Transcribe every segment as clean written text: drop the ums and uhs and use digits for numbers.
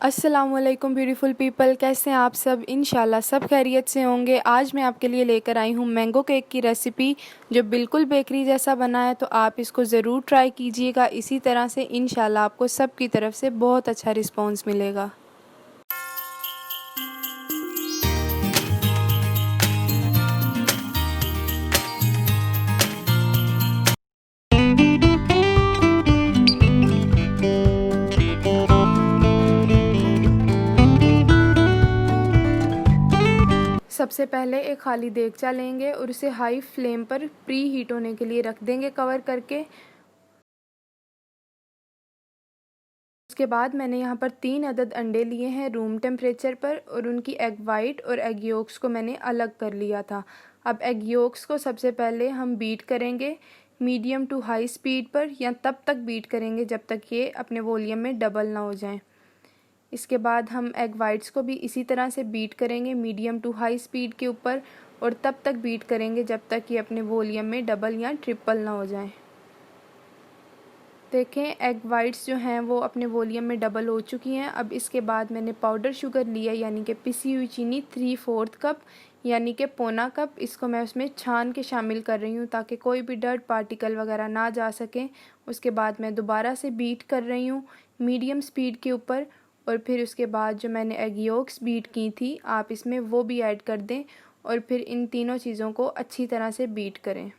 अस्सलामुअलैकुम beautiful people, कैसे हैं आप सब। इंशाल्लाह सब खैरियत से होंगे। आज मैं आपके लिए लेकर आई हूँ मैंगो केक की रेसिपी, जो बिल्कुल बेकरी जैसा बना है। तो आप इसको ज़रूर ट्राई कीजिएगा। इसी तरह से इंशाल्लाह आपको सब की तरफ से बहुत अच्छा रिस्पांस मिलेगा। सबसे पहले एक खाली देगचा लेंगे और उसे हाई फ्लेम पर प्री हीट होने के लिए रख देंगे कवर करके। उसके बाद मैंने यहाँ पर 3 अदद अंडे लिए हैं रूम टेम्परेचर पर, और उनकी एग वाइट और एग योक्स को मैंने अलग कर लिया था। अब एग योक्स को सबसे पहले हम बीट करेंगे मीडियम टू हाई स्पीड पर, या तब तक बीट करेंगे जब तक ये अपने वॉल्यूम में डबल ना हो जाएं। इसके बाद हम एग वाइट्स को भी इसी तरह से बीट करेंगे मीडियम टू हाई स्पीड के ऊपर, और तब तक बीट करेंगे जब तक ये अपने वॉल्यूम में डबल या ट्रिपल ना हो जाएं। देखें, एग वाइट्स जो हैं वो अपने वॉल्यूम में डबल हो चुकी हैं। अब इसके बाद मैंने पाउडर शुगर लिया, यानी कि पिसी हुई चीनी 3/4 कप, यानी कि पौना कप। इसको मैं उसमें छान के शामिल कर रही हूँ ताकि कोई भी डर्ट पार्टिकल वगैरह ना जा सकें। उसके बाद मैं दोबारा से बीट कर रही हूँ मीडियम स्पीड के ऊपर, और फिर उसके बाद जो मैंने एग योक्स बीट की थी आप इसमें वो भी ऐड कर दें, और फिर इन तीनों चीज़ों को अच्छी तरह से बीट करें।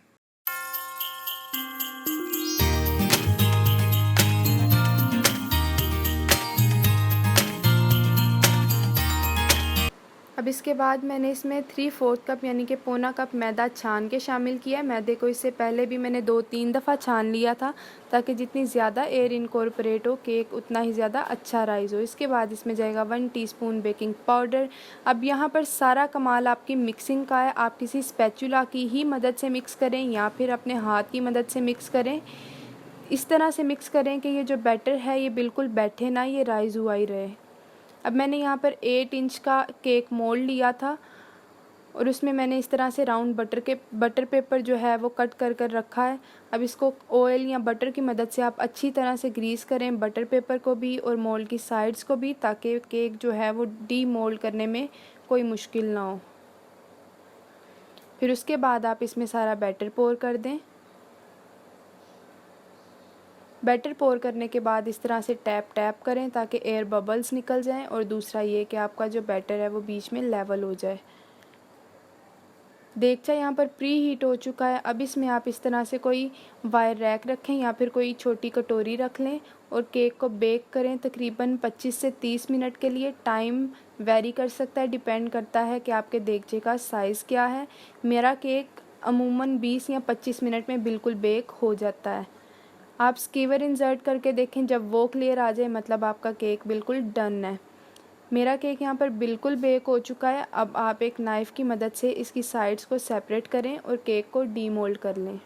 अब इसके बाद मैंने इसमें 3/4 कप यानी कि पौना कप मैदा छान के शामिल किया है। मैदे को इससे पहले भी मैंने 2-3 दफ़ा छान लिया था, ताकि जितनी ज़्यादा एयर इनकॉर्पोरेट हो केक उतना ही ज़्यादा अच्छा राइज़ हो। इसके बाद इसमें जाएगा 1 टीस्पून बेकिंग पाउडर। अब यहाँ पर सारा कमाल आपकी मिक्सिंग का है। आप किसी स्पैचुला की ही मदद से मिक्स करें या फिर अपने हाथ की मदद से मिक्स करें। इस तरह से मिक्स करें कि ये जो बैटर है ये बिल्कुल बैठे ना, ये राइज़ हुआ ही रहे। अब मैंने यहाँ पर 8 इंच का केक मोल्ड लिया था, और उसमें मैंने इस तरह से राउंड बटर पेपर जो है वो कट कर कर रखा है। अब इसको ऑयल या बटर की मदद से आप अच्छी तरह से ग्रीस करें, बटर पेपर को भी और मोल्ड की साइड्स को भी, ताकि केक जो है वो डी मोल्ड करने में कोई मुश्किल ना हो। फिर उसके बाद आप इसमें सारा बैटर पोर कर दें। बैटर पोर करने के बाद इस तरह से टैप टैप करें ताकि एयर बबल्स निकल जाएं, और दूसरा ये कि आपका जो बैटर है वो बीच में लेवल हो जाए। देगचा यहाँ पर प्री हीट हो चुका है। अब इसमें आप इस तरह से कोई वायर रैक रखें या फिर कोई छोटी कटोरी रख लें, और केक को बेक करें तकरीबन 25 से 30 मिनट के लिए। टाइम वेरी कर सकता है, डिपेंड करता है कि आपके देगचे का साइज़ क्या है। मेरा केक अमूमन 20 या 25 मिनट में बिल्कुल बेक हो जाता है। आप स्कीवर इंसर्ट करके देखें, जब वो क्लियर आ जाए मतलब आपका केक बिल्कुल डन है। मेरा केक यहाँ पर बिल्कुल बेक हो चुका है। अब आप एक नाइफ़ की मदद से इसकी साइड्स को सेपरेट करें और केक को डीमोल्ड कर लें।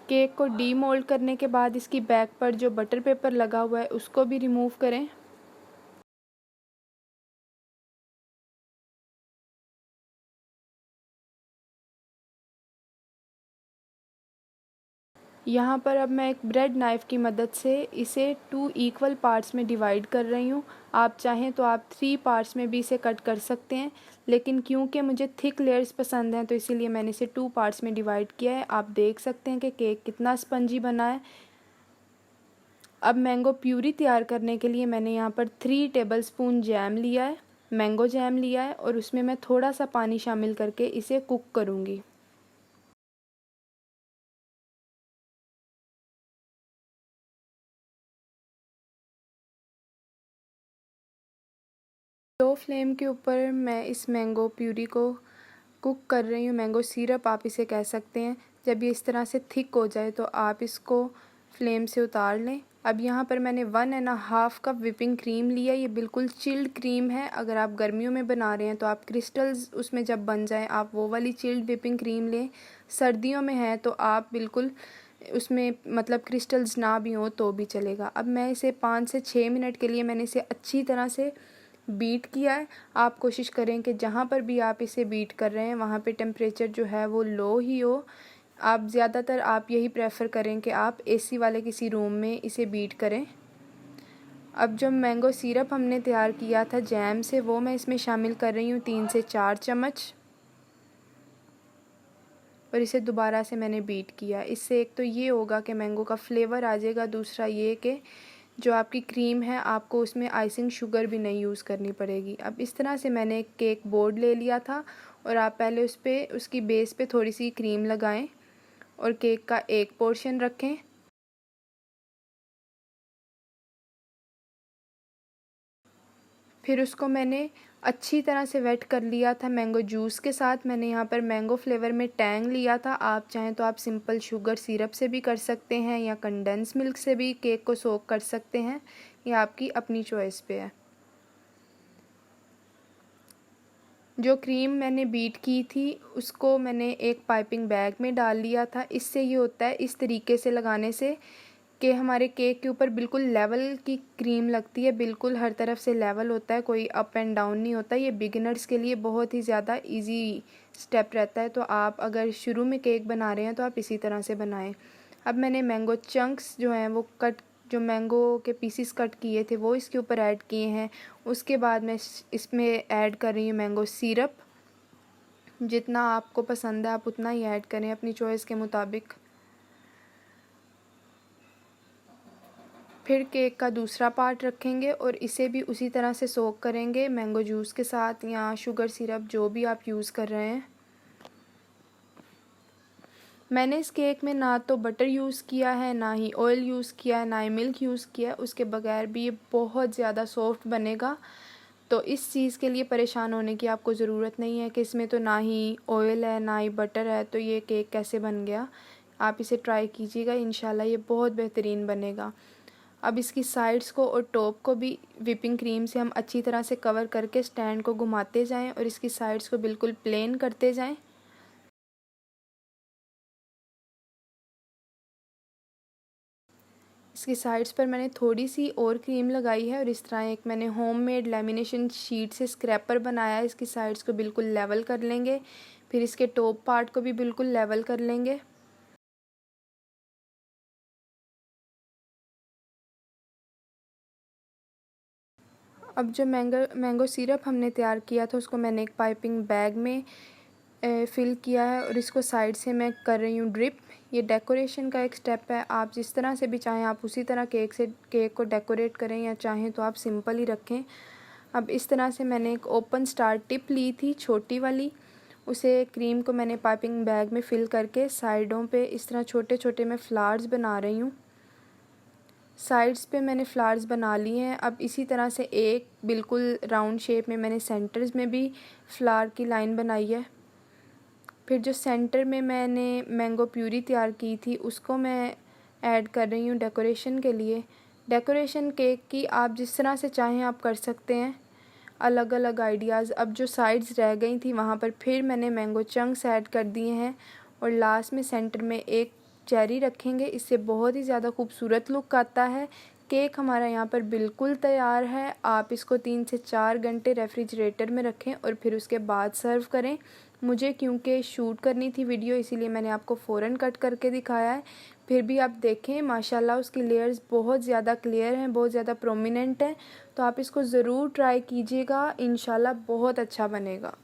केक को डीमोल्ड करने के बाद इसकी बैक पर जो बटर पेपर लगा हुआ है उसको भी रिमूव करें। यहाँ पर अब मैं एक ब्रेड नाइफ़ की मदद से इसे 2 इक्वल पार्ट्स में डिवाइड कर रही हूँ। आप चाहें तो आप 3 पार्ट्स में भी इसे कट कर सकते हैं, लेकिन क्योंकि मुझे थिक लेयर्स पसंद हैं तो इसीलिए मैंने इसे 2 पार्ट्स में डिवाइड किया है। आप देख सकते हैं कि केक कितना स्पंजी बना है। अब मैंगो प्यूरी तैयार करने के लिए मैंने यहाँ पर 3 टेबलस्पून जैम लिया है, मैंगो जैम लिया है, और उसमें मैं थोड़ा सा पानी शामिल करके इसे कुक करूँगी। लो फ्लेम के ऊपर मैं इस मैंगो प्यूरी को कुक कर रही हूँ। मैंगो सिरप आप इसे कह सकते हैं। जब ये इस तरह से थिक हो जाए तो आप इसको फ्लेम से उतार लें। अब यहाँ पर मैंने 1.5 कप विपिंग क्रीम लिया। ये बिल्कुल चिल्ड क्रीम है। अगर आप गर्मियों में बना रहे हैं तो आप क्रिस्टल्स उसमें जब बन जाएं आप वो वाली चिल्ड विपिंग क्रीम लें। सर्दियों में है तो आप बिल्कुल उसमें मतलब क्रिस्टल्स ना भी हों तो भी चलेगा। अब मैं इसे 5 से 6 मिनट के लिए मैंने इसे अच्छी तरह से बीट किया है। आप कोशिश करें कि जहाँ पर भी आप इसे बीट कर रहे हैं वहाँ पे टेम्परेचर जो है वो लो ही हो। आप ज़्यादातर आप यही प्रेफर करें कि आप एसी वाले किसी रूम में इसे बीट करें। अब जो मैंगो सिरप हमने तैयार किया था जैम से, वो मैं इसमें शामिल कर रही हूँ 3 से 4 चम्मच, और इसे दोबारा से मैंने बीट किया। इससे एक तो ये होगा कि मैंगो का फ्लेवर आ जाएगा, दूसरा ये कि जो आपकी क्रीम है आपको उसमें आइसिंग शुगर भी नहीं यूज़ करनी पड़ेगी। अब इस तरह से मैंने एक केक बोर्ड ले लिया था और आप पहले उस पर उसकी बेस पे थोड़ी सी क्रीम लगाएं और केक का एक पोर्शन रखें। फिर उसको मैंने अच्छी तरह से वेट कर लिया था मैंगो जूस के साथ। मैंने यहाँ पर मैंगो फ्लेवर में टैंग लिया था। आप चाहें तो आप सिंपल शुगर सिरप से भी कर सकते हैं या कंडेंस मिल्क से भी केक को सोक कर सकते हैं, ये आपकी अपनी चॉइस पे है। जो क्रीम मैंने बीट की थी उसको मैंने एक पाइपिंग बैग में डाल लिया था। इससे ये होता है इस तरीके से लगाने से कि हमारे केक के ऊपर बिल्कुल लेवल की क्रीम लगती है, बिल्कुल हर तरफ से लेवल होता है, कोई अप एंड डाउन नहीं होता। ये बिगिनर्स के लिए बहुत ही ज़्यादा इजी स्टेप रहता है, तो आप अगर शुरू में केक बना रहे हैं तो आप इसी तरह से बनाएं। अब मैंने मैंगो चंक्स जो हैं वो जो मैंगो के पीसीस कट किए थे वो इसके ऊपर ऐड किए हैं। उसके बाद मैं इसमें ऐड कर रही हूँ मैंगो सिरप। जितना आपको पसंद है आप उतना ही ऐड करें अपनी चॉइस के मुताबिक। फिर केक का दूसरा पार्ट रखेंगे और इसे भी उसी तरह से सोक करेंगे मैंगो जूस के साथ या शुगर सिरप जो भी आप यूज़ कर रहे हैं। मैंने इस केक में ना तो बटर यूज़ किया है, ना ही ऑयल यूज़ किया है, ना ही मिल्क यूज़ किया है। उसके बगैर भी ये बहुत ज़्यादा सॉफ्ट बनेगा, तो इस चीज़ के लिए परेशान होने की आपको ज़रूरत नहीं है कि इसमें तो ना ही ऑयल है ना ही बटर है तो ये केक कैसे बन गया। आप इसे ट्राई कीजिएगा, इंशाल्लाह ये बहुत बेहतरीन बनेगा। अब इसकी साइड्स को और टॉप को भी व्हिपिंग क्रीम से हम अच्छी तरह से कवर करके स्टैंड को घुमाते जाएं और इसकी साइड्स को बिल्कुल प्लेन करते जाएं। इसकी साइड्स पर मैंने थोड़ी सी और क्रीम लगाई है और इस तरह एक मैंने होममेड लेमिनेशन शीट से स्क्रैपर बनाया है। इसकी साइड्स को बिल्कुल लेवल कर लेंगे, फिर इसके टॉप पार्ट को भी बिल्कुल लेवल कर लेंगे। अब जो मैंगो सिरप हमने तैयार किया था उसको मैंने एक पाइपिंग बैग में फ़िल किया है और इसको साइड से मैं कर रही हूँ ड्रिप। ये डेकोरेशन का एक स्टेप है, आप जिस तरह से भी चाहें आप उसी तरह केक को डेकोरेट करें या चाहें तो आप सिंपल ही रखें। अब इस तरह से मैंने एक ओपन स्टार टिप ली थी छोटी वाली, उसे क्रीम को मैंने पाइपिंग बैग में फ़िल करके साइडों पे इस तरह छोटे छोटे मैं फ्लावर्स बना रही हूँ। साइड्स पे मैंने फ्लावर्स बना लिए हैं। अब इसी तरह से एक बिल्कुल राउंड शेप में मैंने सेंटर्स में भी फ्लावर की लाइन बनाई है। फिर जो सेंटर में मैंने मैंगो प्यूरी तैयार की थी उसको मैं ऐड कर रही हूँ डेकोरेशन के लिए। डेकोरेशन केक की आप जिस तरह से चाहें आप कर सकते हैं, अलग अलग आइडियाज़। अब जो साइड्स रह गई थी वहाँ पर फिर मैंने मैंगो चंक्स ऐड कर दिए हैं और लास्ट में सेंटर में एक चेरी रखेंगे, इससे बहुत ही ज़्यादा खूबसूरत लुक आता है। केक हमारा यहाँ पर बिल्कुल तैयार है। आप इसको 3 से 4 घंटे रेफ्रिजरेटर में रखें और फिर उसके बाद सर्व करें। मुझे क्योंकि शूट करनी थी वीडियो इसीलिए मैंने आपको फ़ौरन कट करके दिखाया है। फिर भी आप देखें माशाल्लाह उसकी लेयर्स बहुत ज़्यादा क्लियर हैं, बहुत ज़्यादा प्रोमिनेंट हैं, तो आप इसको ज़रूर ट्राई कीजिएगा, इंशाल्लाह बहुत अच्छा बनेगा।